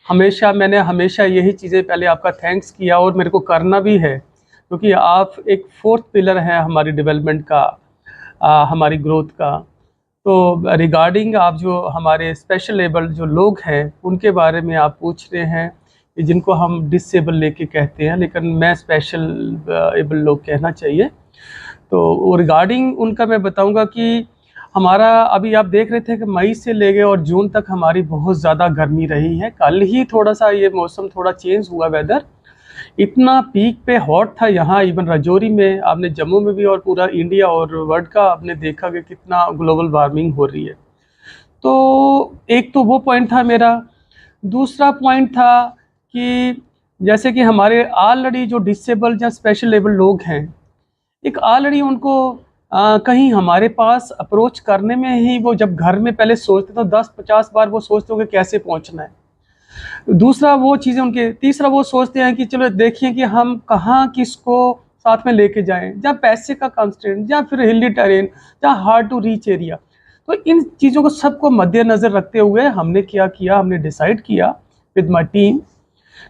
मैंने हमेशा यही चीज़ें पहले आपका थैंक्स किया और मेरे को करना भी है, क्योंकि आप एक फोर्थ पिलर हैं हमारी डेवलपमेंट का, हमारी ग्रोथ का। तो रिगार्डिंग आप जो हमारे स्पेशल एबल्ड जो लोग हैं उनके बारे में आप पूछ रहे हैं, जिनको हम डिसेबल लेके कहते हैं, लेकिन मैं स्पेशल एबल लोग कहना चाहिए। तो रिगार्डिंग उनका मैं बताऊंगा कि हमारा अभी आप देख रहे थे कि मई से ले गए और जून तक हमारी बहुत ज़्यादा गर्मी रही है। कल ही थोड़ा सा ये मौसम थोड़ा चेंज हुआ, वेदर इतना पीक पे हॉट था यहाँ, इवन राजौरी में, आपने जम्मू में भी और पूरा इंडिया और वर्ल्ड का आपने देखा कि कितना ग्लोबल वार्मिंग हो रही है। तो एक तो वो पॉइंट था मेरा। दूसरा पॉइंट था कि जैसे कि हमारे ऑलरेडी जो डिसेबल या स्पेशल एबल लोग हैं, एक ऑलरेडी उनको कहीं हमारे पास अप्रोच करने में ही वो जब घर में पहले सोचते तो 10-50 बार वो सोचते हो कि कैसे पहुंचना है। दूसरा वो चीज़ें उनके, तीसरा वो सोचते हैं कि चलो देखिए कि हम कहाँ किसको साथ में लेके जाएं, या पैसे का कंस्ट्रेंट, या फिर हिली टेरेन, या हार्ड टू रीच एरिया। तो इन चीज़ों को सबको मद्देनज़र रखते हुए हमने क्या किया, हमने डिसाइड किया विद माई टीम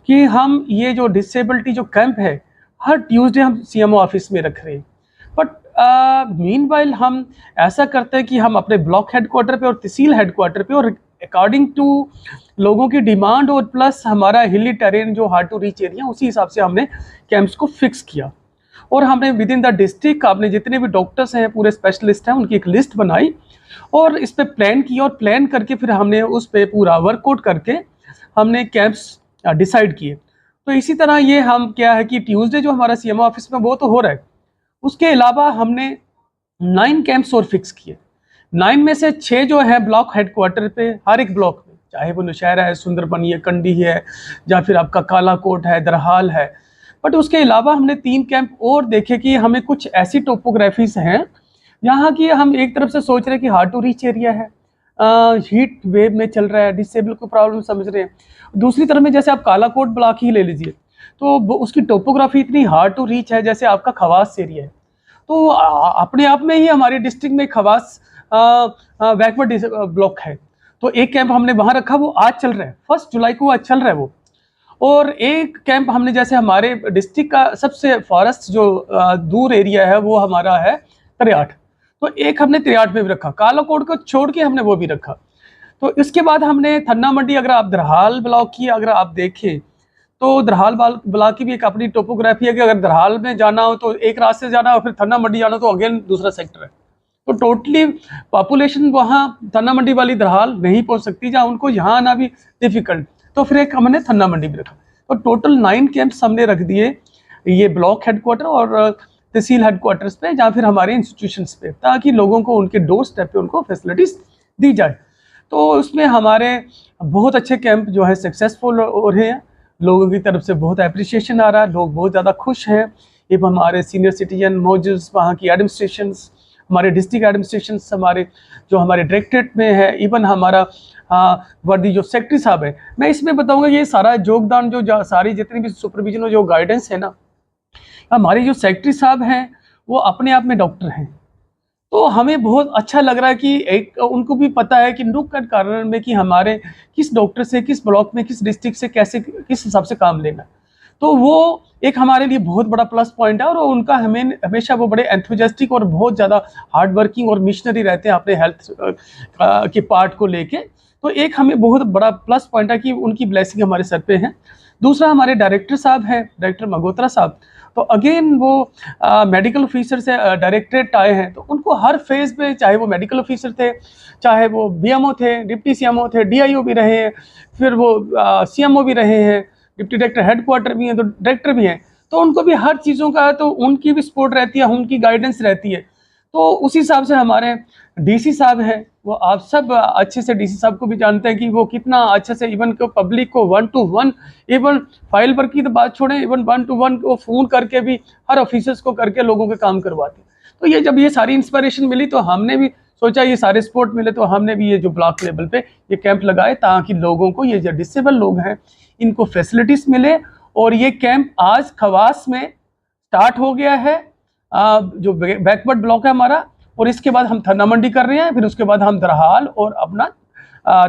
कि हम ये जो डिसेबिलिटी जो कैंप है हर ट्यूसडे हम सीएमओ ऑफिस में रख रहे हैं। बट मीनवाइल हम ऐसा करते हैं कि हम अपने ब्लॉक हेडक्वार्टर पे और तहसील हेडक्वार्टर पे, और अकॉर्डिंग टू लोगों की डिमांड और प्लस हमारा हिली टेरेन जो हार्ड टू रीच एरिया, उसी हिसाब से हमने कैंप्स को फिक्स किया। और हमने विद इन द डिस्ट्रिक्ट आपने जितने भी डॉक्टर्स हैं, पूरे स्पेशलिस्ट हैं, उनकी एक लिस्ट बनाई और इस पर प्लान किया, और प्लान करके फिर हमने उस पर पूरा वर्कआउट करके हमने कैंप्स डिसाइड किए। तो इसी तरह ये हम क्या है कि ट्यूसडे जो हमारा सीएमओ ऑफिस में वो तो हो रहा है, उसके अलावा हमने 9 कैंप्स और फिक्स किए। 9 में से 6 जो है ब्लॉक हेडक्वार्टर पे, हर एक ब्लॉक में, चाहे वो नौशहरा है, सुंदरबनी है, कंडी है, या फिर आपका कालाकोट है, दरहाल है। बट उसके अलावा हमने 3 कैंप और देखे कि हमें कुछ ऐसी टोपोग्राफीज हैं यहाँ की हम एक तरफ से सोच रहे हैं कि हार्ड टू रीच एरिया है, हीट वेव में चल रहा है, डिसेबल को प्रॉब्लम समझ रहे हैं। दूसरी तरफ में जैसे आप कालाकोट ब्लॉक ही ले लीजिए, तो उसकी टोपोग्राफी इतनी हार्ड टू रीच है, जैसे आपका खवास एरिया है। तो अपने आप में ही हमारे डिस्ट्रिक्ट में खवास बैकवर्ड ब्लॉक है। तो एक कैंप हमने वहाँ रखा, वो आज चल रहा है, 1 जुलाई को आज चल रहा है वो। और एक कैंप हमने जैसे हमारे डिस्ट्रिक्ट का सबसे फॉरेस्ट जो दूर एरिया है वो हमारा है त्रियाट, तो एक हमने त्रियाट में भी रखा, कालाकोट को छोड़ के हमने वो भी रखा। तो इसके बाद हमने थन्ना मंडी, अगर आप दरहाल ब्लॉक की अगर आप देखें तो दरहाल ब्लॉक की भी एक अपनी टोपोग्राफी है कि अगर दरहाल में जाना हो तो एक रास्ते से जाना हो, फिर थन्ना मंडी जाना हो तो अगेन दूसरा सेक्टर है। तो टोटली पॉपुलेशन वहाँ थन्ना मंडी वाली दरहाल नहीं पहुँच सकती, जहाँ उनको यहाँ आना भी डिफिकल्ट, तो फिर एक हमने थन्ना मंडी भी रखा। तो टोटल 9 कैंप्स हमने रख दिए ये ब्लॉक हेडक्वार्टर और तहसील हेडक्वार्टर्स पे, या फिर हमारे इंस्टीट्यूशंस पे, ताकि लोगों को उनके डोर स्टेप पे उनको फैसिलिटीज़ दी जाए। तो उसमें हमारे बहुत अच्छे कैंप जो है सक्सेसफुल हो रहे हैं, लोगों की तरफ से बहुत अप्रिसिएशन आ रहा है, लोग बहुत ज़्यादा खुश हैं। इवन हमारे सीनियर सिटीजन मौजूद, वहाँ की एडमिनिस्ट्रेशंस, हमारे डिस्ट्रिक्ट एडमिनिस्ट्रेशंस, हमारे जो हमारे डायरेक्टरेट में है, इवन हमारा वर्दी जो सेक्रेटरी साहब है, मैं इसमें बताऊंगा ये सारा योगदान जो सारी जितनी भी सुपरविजन और जो गाइडेंस है ना, हमारे जो सेक्रेटरी साहब हैं वो अपने आप में डॉक्टर हैं। तो हमें बहुत अच्छा लग रहा है कि एक उनको भी पता है कि नुक एंड कॉर्नर में कि हमारे किस डॉक्टर से, किस ब्लॉक में, किस डिस्ट्रिक्ट से कैसे, किस हिसाब से काम लेना। तो वो एक हमारे लिए बहुत बड़ा प्लस पॉइंट है, और उनका हमें हमेशा वो बड़े एंथुजियास्टिक और बहुत ज़्यादा हार्ड वर्किंग और मिशनरी रहते हैं अपने हेल्थ के पार्ट को लेके। तो एक हमें बहुत बड़ा प्लस पॉइंट है कि उनकी ब्लेसिंग हमारे सर पे है। दूसरा हमारे डायरेक्टर साहब हैं, डायरेक्टर मगोत्रा साहब, तो अगेन वो मेडिकल ऑफिसर से डायरेक्टरेट आए हैं, तो उनको हर फेज पे, चाहे वो मेडिकल ऑफिसर थे, चाहे वो बीएमओ थे, डिप्टी सीएमओ थे, डीआईओ भी रहे हैं, फिर वो सीएमओ भी रहे हैं, डिप्टी डायरेक्टर हेडक्वार्टर भी हैं, तो डायरेक्टर भी हैं। तो उनको भी हर चीज़ों का तो उनकी भी सपोर्ट रहती है, उनकी गाइडेंस रहती है। तो उसी हिसाब से हमारे डीसी साहब हैं, वो आप सब अच्छे से डीसी साहब को भी जानते हैं कि वो कितना अच्छे से इवन को पब्लिक को 1 to 1, इवन फाइल वर्क की तो बात छोड़ें, इवन 1 to 1 को फ़ोन करके भी हर ऑफिसर्स को करके लोगों के काम करवाते हैं। तो ये जब ये सारी इंस्पिरेशन मिली तो हमने भी सोचा ये सारे सपोर्ट मिले, तो हमने भी ये जो ब्लॉक लेवल पे ये कैंप लगाए, ताकि लोगों को, ये जो डिसेबल लोग हैं, इनको फैसिलिटीज़ मिले। और ये कैंप आज खवास में स्टार्ट हो गया है, जो बैकवर्ड ब्लॉक है हमारा, और इसके बाद हम थन्ना मंडी कर रहे हैं, फिर उसके बाद हम दरहाल और अपना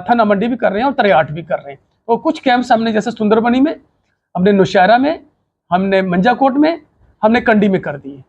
थन्ना मंडी भी कर रहे हैं और त्रियाट भी कर रहे हैं। तो कुछ कैंप्स हमने जैसे सुंदरबनी में, हमने नौशहरा में, हमने मंजाकोट में, हमने कंडी में कर दिए।